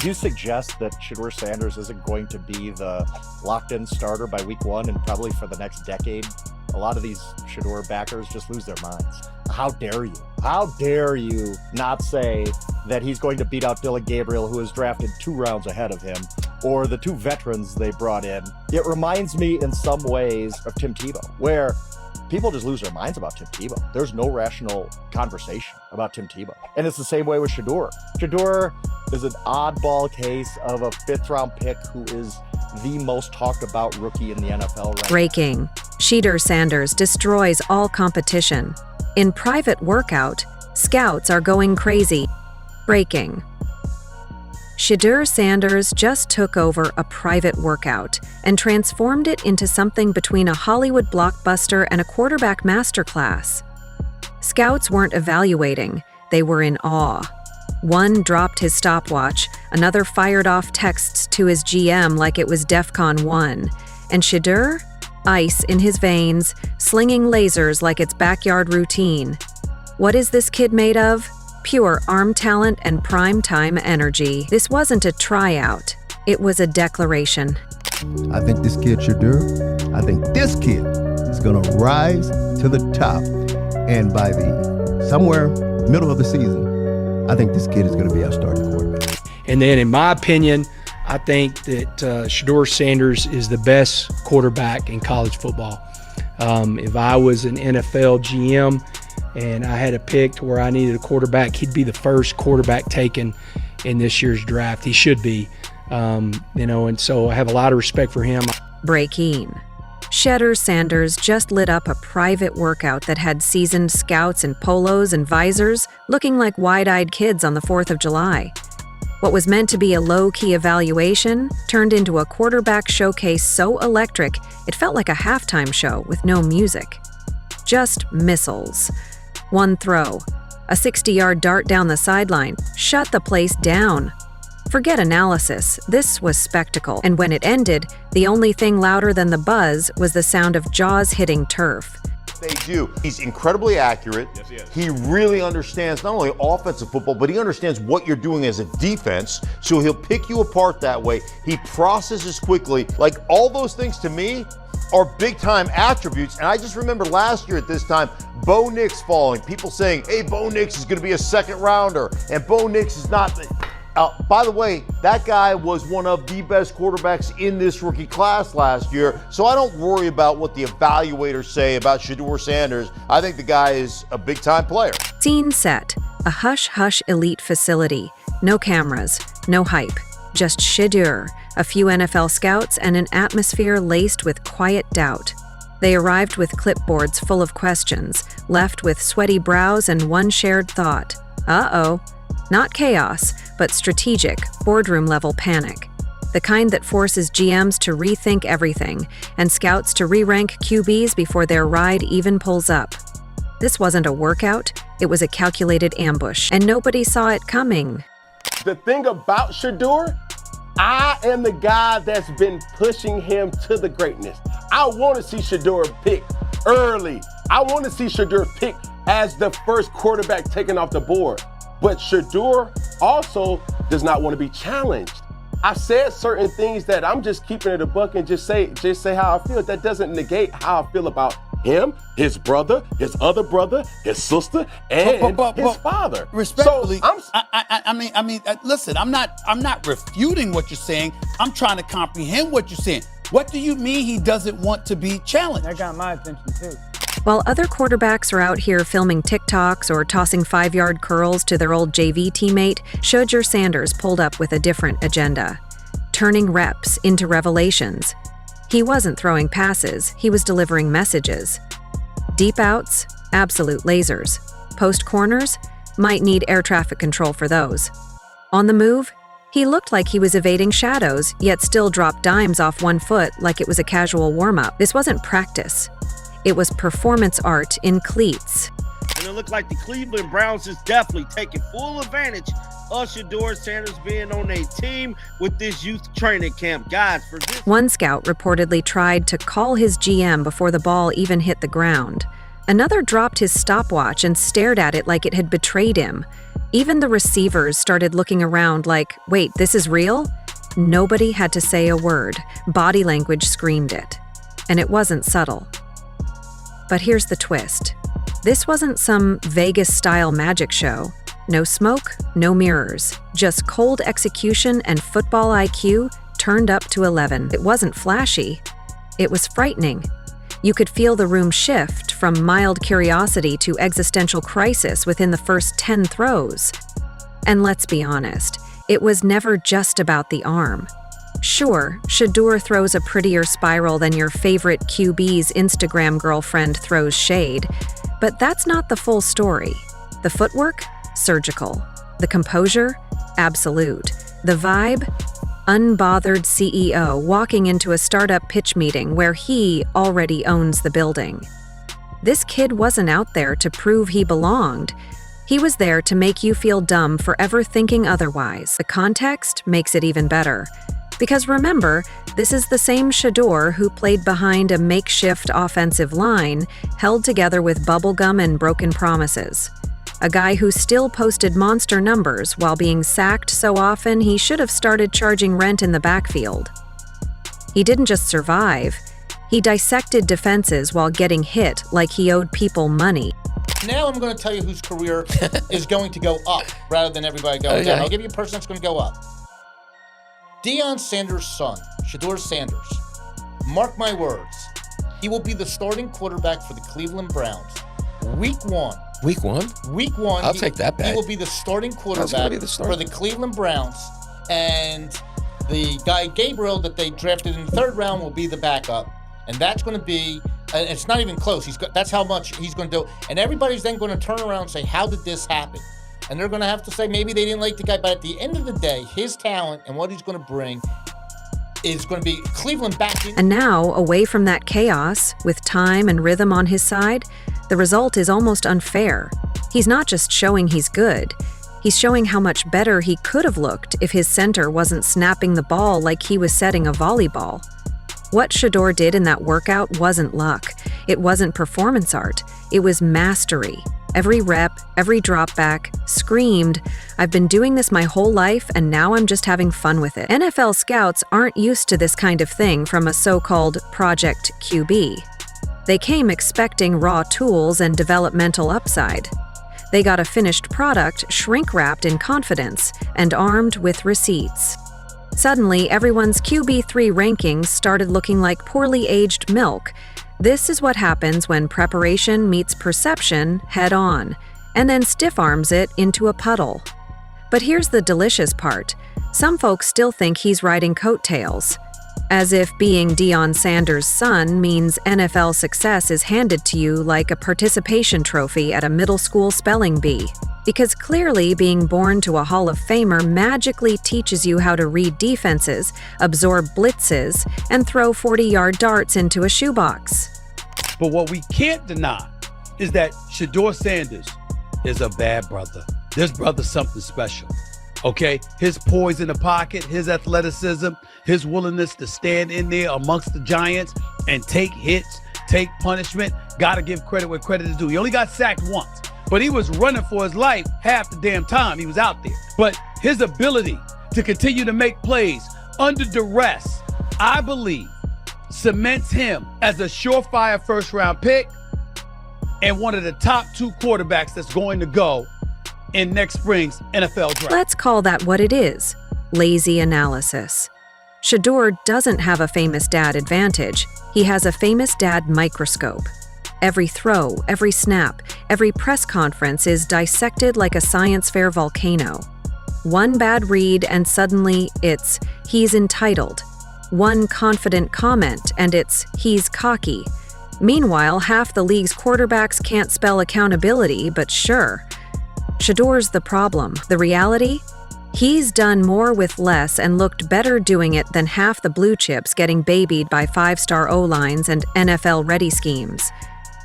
Do you suggest that Shedeur Sanders isn't going to be the locked-in starter by week 1 and probably for the next decade? A lot of these Shedeur backers just lose their minds. How dare you? How dare you not say that he's going to beat out Dylan Gabriel, who was drafted 2 rounds ahead of him, or the 2 veterans they brought in? It reminds me in some ways of Tim Tebow, where people just lose their minds about Tim Tebow. There's no rational conversation about Tim Tebow. And it's the same way with Shedeur. Shedeur is an oddball case of a 5th-round pick who is the most talked about rookie in the NFL right now. Breaking. Shedeur Sanders destroys all competition. In private workout, scouts are going crazy. Breaking. Shedeur Sanders just took over a private workout and transformed it into something between a Hollywood blockbuster and a quarterback masterclass. Scouts weren't evaluating, they were in awe. One dropped his stopwatch, another fired off texts to his GM like it was DEFCON 1, and Shedeur? Ice in his veins, slinging lasers like it's backyard routine. What is this kid made of? Pure arm talent and prime-time energy. This wasn't a tryout. It was a declaration. I think this kid, Shedeur, I think this kid is going to rise to the top. And by the somewhere middle of the season, I think this kid is going to be our starting quarterback. And then, in my opinion, I think that Shedeur Sanders is the best quarterback in college football. If I was an NFL GM and I had a pick to where I needed a quarterback, he'd be the first quarterback taken in this year's draft. He should be, and so I have a lot of respect for him. Breaking. Shedeur Sanders just lit up a private workout that had seasoned scouts in polos and visors looking like wide-eyed kids on the 4th of July. What was meant to be a low-key evaluation turned into a quarterback showcase so electric it felt like a halftime show with no music. Just missiles. One throw, a 60-yard dart down the sideline, shut the place down. Forget analysis, this was spectacle, and when it ended, the only thing louder than the buzz was the sound of jaws hitting turf. They do. He's incredibly accurate. Yes, he is. He really understands not only offensive football, but he understands what you're doing as a defense. So he'll pick you apart that way. He processes quickly. Like, all those things to me are big time attributes. And I just remember last year at this time, Bo Nix falling. People saying, hey, Bo Nix is going to be a 2nd rounder. And Bo Nix is not. By the way, that guy was one of the best quarterbacks in this rookie class last year, so I don't worry about what the evaluators say about Shedeur Sanders. I think the guy is a big-time player. Scene set. A hush-hush elite facility. No cameras, no hype. Just Shedeur, a few NFL scouts, and an atmosphere laced with quiet doubt. They arrived with clipboards full of questions, left with sweaty brows and one shared thought. Uh-oh. Not chaos, but strategic, boardroom-level panic. The kind that forces GMs to rethink everything and scouts to re-rank QBs before their ride even pulls up. This wasn't a workout, it was a calculated ambush, and nobody saw it coming. The thing about Shedeur, I am the guy that's been pushing him to the greatness. I want to see Shedeur pick early. I want to see Shedeur pick as the first quarterback taken off the board. But Shedeur also does not want to be challenged. I've said certain things that I'm just keeping it a buck and just say how I feel. That doesn't negate how I feel about him, his brother, his other brother, his sister, and his father. Respectfully, so listen, I'm not refuting what you're saying. I'm trying to comprehend what you're saying. What do you mean he doesn't want to be challenged? That got my attention too. While other quarterbacks are out here filming TikToks or tossing 5-yard curls to their old JV teammate, Shedeur Sanders pulled up with a different agenda, turning reps into revelations. He wasn't throwing passes, he was delivering messages. Deep outs, absolute lasers. Post corners, might need air traffic control for those. On the move, he looked like he was evading shadows, yet still dropped dimes off one foot like it was a casual warm-up. This wasn't practice. It was performance art in cleats. And it looked like the Cleveland Browns is definitely taking full advantage of Shedeur Sanders being on a team with this youth training camp. Guys, for this... One scout reportedly tried to call his GM before the ball even hit the ground. Another dropped his stopwatch and stared at it like it had betrayed him. Even the receivers started looking around like, wait, this is real? Nobody had to say a word. Body language screamed it. And it wasn't subtle. But here's the twist. This wasn't some Vegas-style magic show. No smoke, no mirrors, just cold execution and football IQ turned up to 11. It wasn't flashy. It was frightening. You could feel the room shift from mild curiosity to existential crisis within the first 10 throws. And let's be honest, it was never just about the arm. Sure, Shedeur throws a prettier spiral than your favorite QB's Instagram girlfriend throws shade, but that's not the full story. The footwork? Surgical. The composure? Absolute. The vibe? Unbothered CEO walking into a startup pitch meeting where he already owns the building. This kid wasn't out there to prove he belonged. He was there to make you feel dumb for ever thinking otherwise. The context makes it even better. Because remember, this is the same Shedeur who played behind a makeshift offensive line held together with bubblegum and broken promises. A guy who still posted monster numbers while being sacked so often he should have started charging rent in the backfield. He didn't just survive, he dissected defenses while getting hit like he owed people money. Now I'm going to tell you whose career is going to go up rather than everybody going down. I'll give you a person that's going to go up. Deion Sanders' son, Shedeur Sanders. Mark my words. He will be the starting quarterback for the Cleveland Browns. Week 1. Week 1? Week 1. I'll take that bet. He will be the starting quarterback for the Cleveland Browns. And the guy, Gabriel, that they drafted in the 3rd round will be the backup. And that's going to be, it's not even close. That's how much he's going to do. And everybody's then going to turn around and say, how did this happen? And they're going to have to say maybe they didn't like the guy. But at the end of the day, his talent and what he's going to bring is going to be Cleveland back in. And now, away from that chaos, with time and rhythm on his side, the result is almost unfair. He's not just showing he's good, he's showing how much better he could have looked if his center wasn't snapping the ball like he was setting a volleyball. What Shedeur did in that workout wasn't luck. It wasn't performance art. It was mastery. Every rep, every drop back, screamed, I've been doing this my whole life and now I'm just having fun with it. NFL scouts aren't used to this kind of thing from a so-called Project QB. They came expecting raw tools and developmental upside. They got a finished product shrink-wrapped in confidence and armed with receipts. Suddenly, everyone's QB3 rankings started looking like poorly aged milk. This is what happens when preparation meets perception head-on, and then stiff-arms it into a puddle. But here's the delicious part. Some folks still think he's riding coattails. As if being Deion Sanders' son means NFL success is handed to you like a participation trophy at a middle school spelling bee. Because clearly being born to a Hall of Famer magically teaches you how to read defenses, absorb blitzes, and throw 40-yard darts into a shoebox. But what we can't deny is that Shedeur Sanders is a bad brother. This brother's something special, okay? His poise in the pocket, his athleticism, his willingness to stand in there amongst the giants and take hits, take punishment. Gotta give credit where credit is due. He only got sacked once, but he was running for his life half the damn time he was out there. But his ability to continue to make plays under duress, I believe, cements him as a surefire first-round pick and one of the top 2 quarterbacks that's going to go in next spring's NFL draft. Let's call that what it is, lazy analysis. Shedeur doesn't have a famous dad advantage. He has a famous dad microscope. Every throw, every snap, every press conference is dissected like a science fair volcano. One bad read and suddenly it's, he's entitled. One confident comment and it's, he's cocky. Meanwhile, half the league's quarterbacks can't spell accountability, but sure. Shedeur's the problem. The reality? He's done more with less and looked better doing it than half the blue chips getting babied by 5-star O-lines and NFL-ready schemes.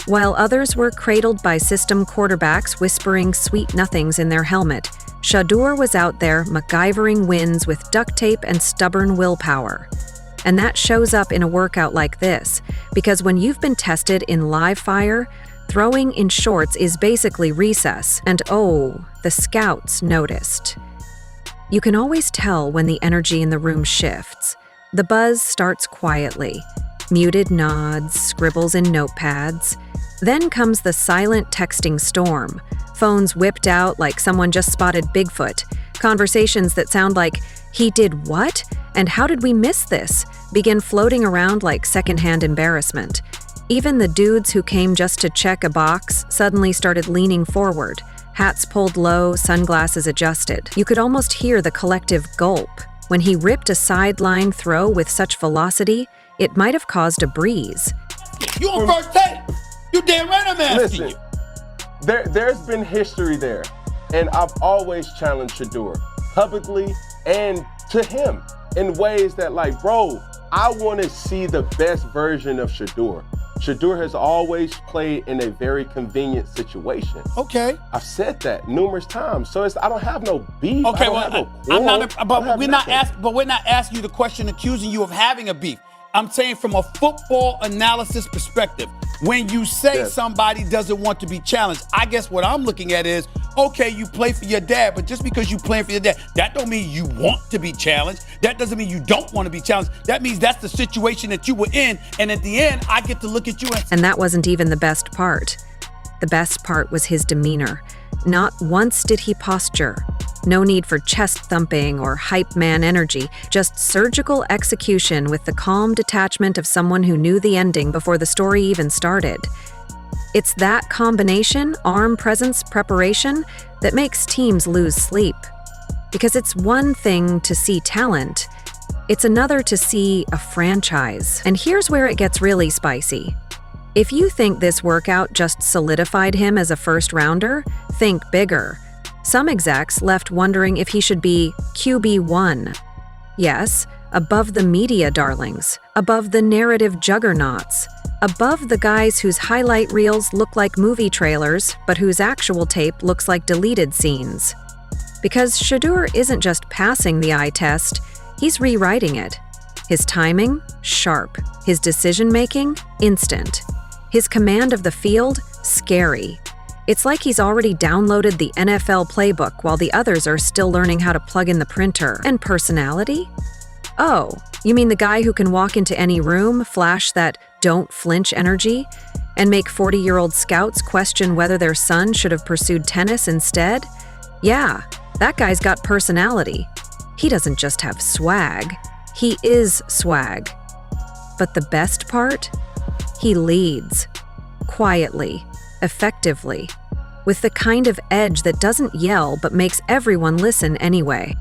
While others were cradled by system quarterbacks whispering sweet nothings in their helmet, Shedeur was out there MacGyvering wins with duct tape and stubborn willpower. And that shows up in a workout like this, because when you've been tested in live fire, Throwing in shorts is basically recess, and oh, the scouts noticed. You can always tell when the energy in the room shifts. The buzz starts quietly. Muted nods, scribbles in notepads. Then comes the silent texting storm. Phones whipped out like someone just spotted Bigfoot. Conversations that sound like, "He did what? And how did we miss this?" begin floating around like secondhand embarrassment. Even the dudes who came just to check a box suddenly started leaning forward, hats pulled low, sunglasses adjusted. You could almost hear the collective gulp. When he ripped a sideline throw with such velocity, it might have caused a breeze. You on first take? You damn right I'm asking you. There's been history there, and I've always challenged Shedeur publicly and to him in ways that, like, bro, I want to see the best version of Shedeur. Shedeur has always played in a very convenient situation. Okay. I've said that numerous times, so I don't have no beef. Okay, We're not asking you the question accusing you of having a beef. I'm saying from a football analysis perspective, when you say somebody doesn't want to be challenged, I guess what I'm looking at is, okay, you play for your dad, but just because you play for your dad, that don't mean you want to be challenged. That doesn't mean you don't want to be challenged. That means that's the situation that you were in, and at the end, I get to look at you And that wasn't even the best part. The best part was his demeanor. Not once did he posture. No need for chest thumping or hype man energy, just surgical execution with the calm detachment of someone who knew the ending before the story even started. It's that combination, arm presence, preparation, that makes teams lose sleep. Because it's one thing to see talent, it's another to see a franchise. And here's where it gets really spicy. If you think this workout just solidified him as a first-rounder, think bigger. Some execs left wondering if he should be QB1. Yes, above the media darlings, above the narrative juggernauts, above the guys whose highlight reels look like movie trailers, but whose actual tape looks like deleted scenes. Because Shedeur isn't just passing the eye test, he's rewriting it. His timing, sharp. His decision-making, instant. His command of the field, scary. It's like he's already downloaded the NFL playbook while the others are still learning how to plug in the printer. And personality? Oh, you mean the guy who can walk into any room, flash that don't flinch energy, and make 40-year-old scouts question whether their son should have pursued tennis instead? Yeah, that guy's got personality. He doesn't just have swag, he is swag. But the best part? He leads. Quietly, effectively, with the kind of edge that doesn't yell but makes everyone listen anyway.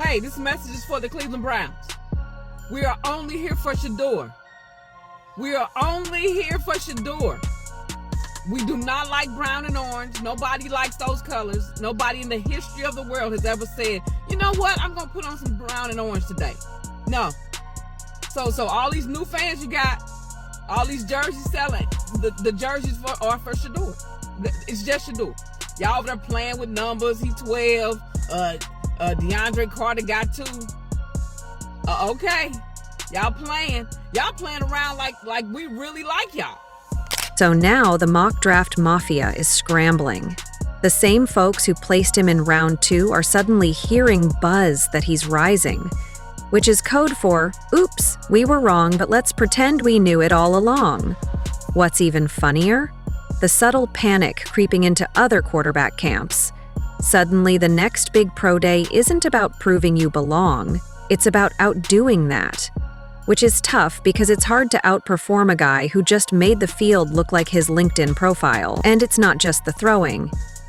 Hey, this message is for the Cleveland Browns. We are only here for Shedeur. We are only here for Shedeur. We do not like brown and orange. Nobody likes those colors. Nobody in the history of the world has ever said, you know what, I'm going to put on some brown and orange today. No. So all these new fans you got, all these jerseys selling, the jerseys are for Shedeur. It's just Shedeur. Y'all over there playing with numbers. He 12. DeAndre Carter got 2. Okay. Y'all playing around like we really like y'all. So now the mock draft mafia is scrambling. The same folks who placed him in round 2 are suddenly hearing buzz that he's rising, which is code for, oops, we were wrong, but let's pretend we knew it all along. What's even funnier? The subtle panic creeping into other quarterback camps. Suddenly, the next big pro day isn't about proving you belong, it's about outdoing that. Which is tough because it's hard to outperform a guy who just made the field look like his LinkedIn profile. And it's not just the throwing.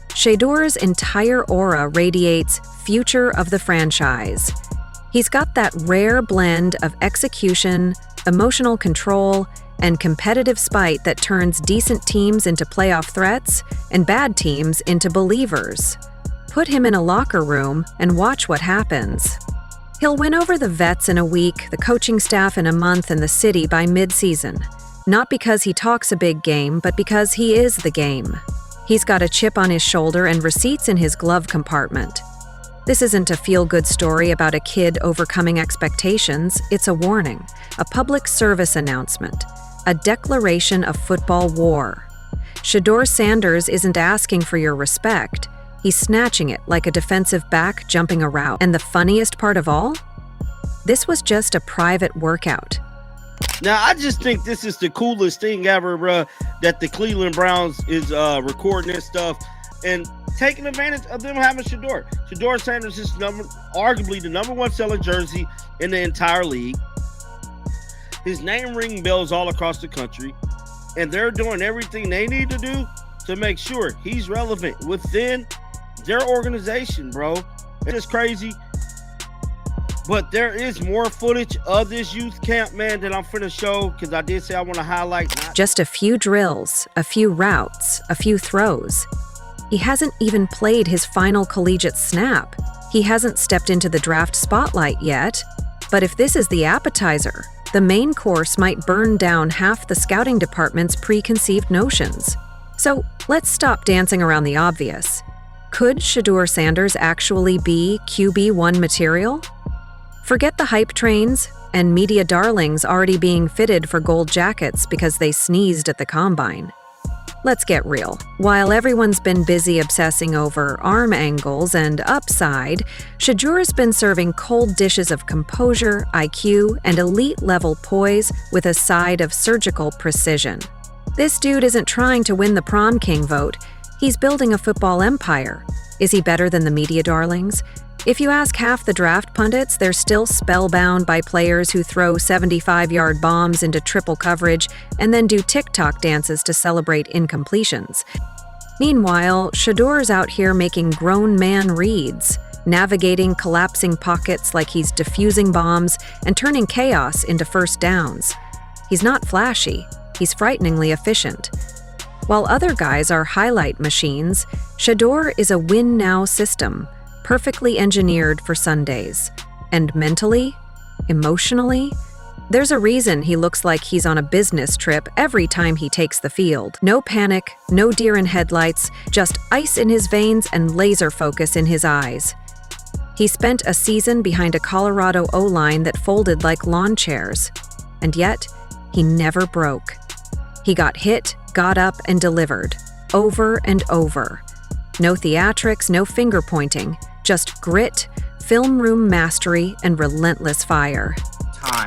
Shedeur's entire aura radiates future of the franchise. He's got that rare blend of execution, emotional control, and competitive spite that turns decent teams into playoff threats and bad teams into believers. Put him in a locker room and watch what happens. He'll win over the vets in a week, the coaching staff in a month, and the city by mid-season. Not because he talks a big game, but because he is the game. He's got a chip on his shoulder and receipts in his glove compartment. This isn't a feel-good story about a kid overcoming expectations. It's a warning, a public service announcement, a declaration of football war. Shedeur Sanders isn't asking for your respect. He's snatching it like a defensive back jumping a route. And the funniest part of all? This was just a private workout. Now, I just think this is the coolest thing ever, bruh, that the Cleveland Browns is recording this stuff and taking advantage of them having Shedeur. Shedeur Sanders is arguably the #1 selling jersey in the entire league. His name ringing bells all across the country, and they're doing everything they need to do to make sure he's relevant within their organization, bro. It's crazy. But there is more footage of this youth camp, man, that I'm finna show, because I did say I want to highlight. Just a few drills, a few routes, a few throws. He hasn't even played his final collegiate snap. He hasn't stepped into the draft spotlight yet. But if this is the appetizer, the main course might burn down half the scouting department's preconceived notions. So let's stop dancing around the obvious. Could Shedeur Sanders actually be QB1 material? Forget the hype trains and media darlings already being fitted for gold jackets because they sneezed at the combine. Let's get real. While everyone's been busy obsessing over arm angles and upside, Shedeur's been serving cold dishes of composure, IQ, and elite-level poise with a side of surgical precision. This dude isn't trying to win the prom king vote. He's building a football empire. Is he better than the media darlings? If you ask half the draft pundits, they're still spellbound by players who throw 75-yard bombs into triple coverage and then do TikTok dances to celebrate incompletions. Meanwhile, Shedeur's out here making grown man reads, navigating collapsing pockets like he's defusing bombs and turning chaos into first downs. He's not flashy, he's frighteningly efficient. While other guys are highlight machines, Shedeur is a win-now system, perfectly engineered for Sundays. And mentally, emotionally, there's a reason he looks like he's on a business trip every time he takes the field. No panic, no deer in headlights, just ice in his veins and laser focus in his eyes. He spent a season behind a Colorado O-line that folded like lawn chairs. And yet, he never broke. He got hit, got up, and delivered, over and over. No theatrics, no finger-pointing, just grit, film room mastery, and relentless fire.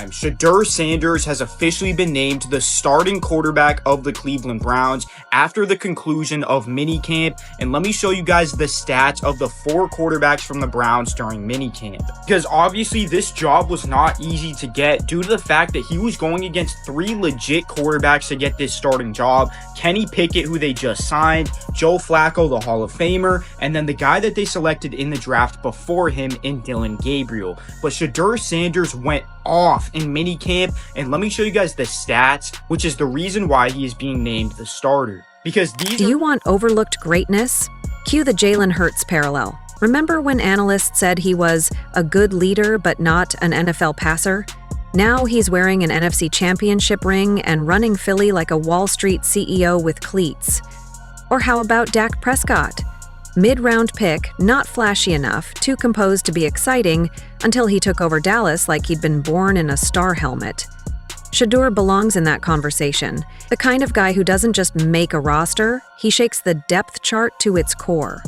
Shedeur Sanders has officially been named the starting quarterback of the Cleveland Browns after the conclusion of minicamp, and let me show you guys the stats of the 4 quarterbacks from the Browns during minicamp. Because obviously this job was not easy to get due to the fact that he was going against 3 legit quarterbacks to get this starting job. Kenny Pickett, who they just signed, Joe Flacco, the Hall of Famer, and then the guy that they selected in the draft before him in Dillon Gabriel. But Shedeur Sanders went off in minicamp, and let me show you guys the stats, which is the reason why he is being named the starter. Because Do you want overlooked greatness? Cue the Jalen Hurts parallel. Remember when analysts said he was a good leader but not an NFL passer? Now he's wearing an NFC championship ring and running Philly like a Wall Street CEO with cleats. Or how about Dak Prescott? Mid-round pick, not flashy enough, too composed to be exciting, until he took over Dallas like he'd been born in a star helmet. Shedeur belongs in that conversation, the kind of guy who doesn't just make a roster, he shakes the depth chart to its core.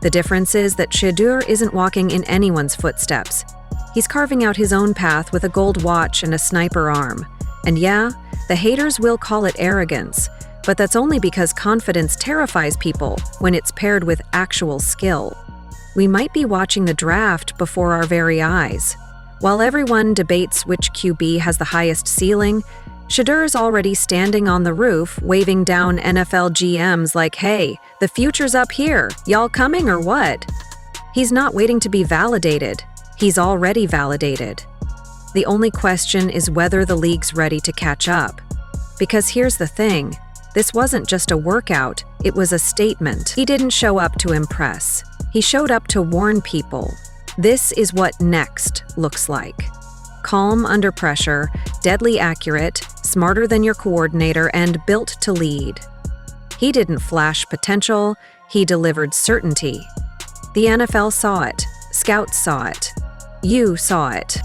The difference is that Shedeur isn't walking in anyone's footsteps. He's carving out his own path with a gold watch and a sniper arm. And yeah, the haters will call it arrogance, but that's only because confidence terrifies people when it's paired with actual skill. We might be watching the draft before our very eyes. While everyone debates which QB has the highest ceiling, Shedeur's already standing on the roof, waving down NFL GMs like, hey, the future's up here, y'all coming or what? He's not waiting to be validated, he's already validated. The only question is whether the league's ready to catch up. Because here's the thing, this wasn't just a workout, it was a statement. He didn't show up to impress. He showed up to warn people. This is what next looks like. Calm under pressure, deadly accurate, smarter than your coordinator, and built to lead. He didn't flash potential, he delivered certainty. The NFL saw it, scouts saw it, you saw it.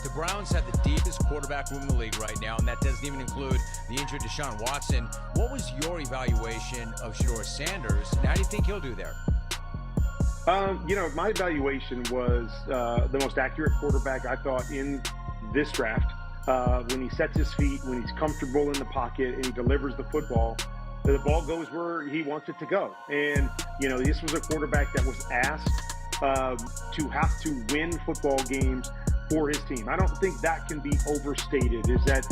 The Browns have the deepest quarterback room in the league right now, and that doesn't even include the injured Deshaun Watson. What was your evaluation of Shedeur Sanders, and how do you think he'll do there? My evaluation was the most accurate quarterback I thought in this draft. When he sets his feet, when he's comfortable in the pocket, and he delivers the football, the ball goes where he wants it to go. And, this was a quarterback that was asked to have to win football games for his team. I don't think that can be overstated, is that,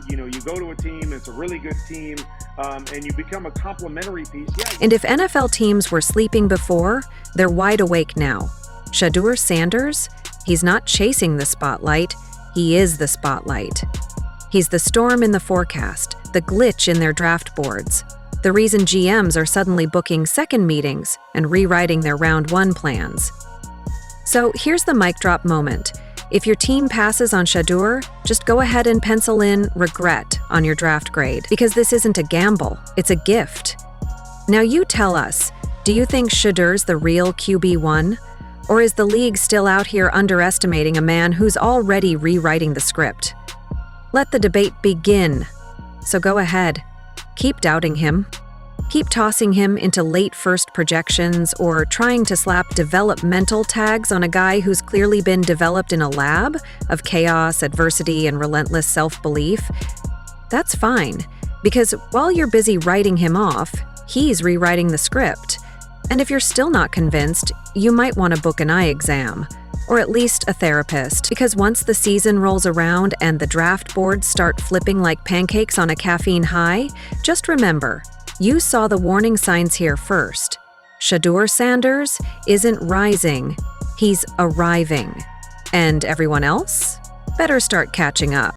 you go to a team, and it's a really good team, and you become a complementary piece. Yeah. And if NFL teams were sleeping before, they're wide awake now. Shedeur Sanders, he's not chasing the spotlight, he is the spotlight. He's the storm in the forecast, the glitch in their draft boards, the reason GMs are suddenly booking second meetings and rewriting their round one plans. So here's the mic drop moment. If your team passes on Shedeur, just go ahead and pencil in regret on your draft grade, because this isn't a gamble, it's a gift. Now you tell us, do you think Shedeur's the real QB1? Or is the league still out here underestimating a man who's already rewriting the script? Let the debate begin. So go ahead. Keep doubting him. Keep tossing him into late first projections or trying to slap developmental tags on a guy who's clearly been developed in a lab of chaos, adversity, and relentless self-belief. That's fine, because while you're busy writing him off, he's rewriting the script. And if you're still not convinced, you might want to book an eye exam, or at least a therapist, because once the season rolls around and the draft boards start flipping like pancakes on a caffeine high, just remember, you saw the warning signs here first. Shedeur Sanders isn't rising, he's arriving. And everyone else better start catching up.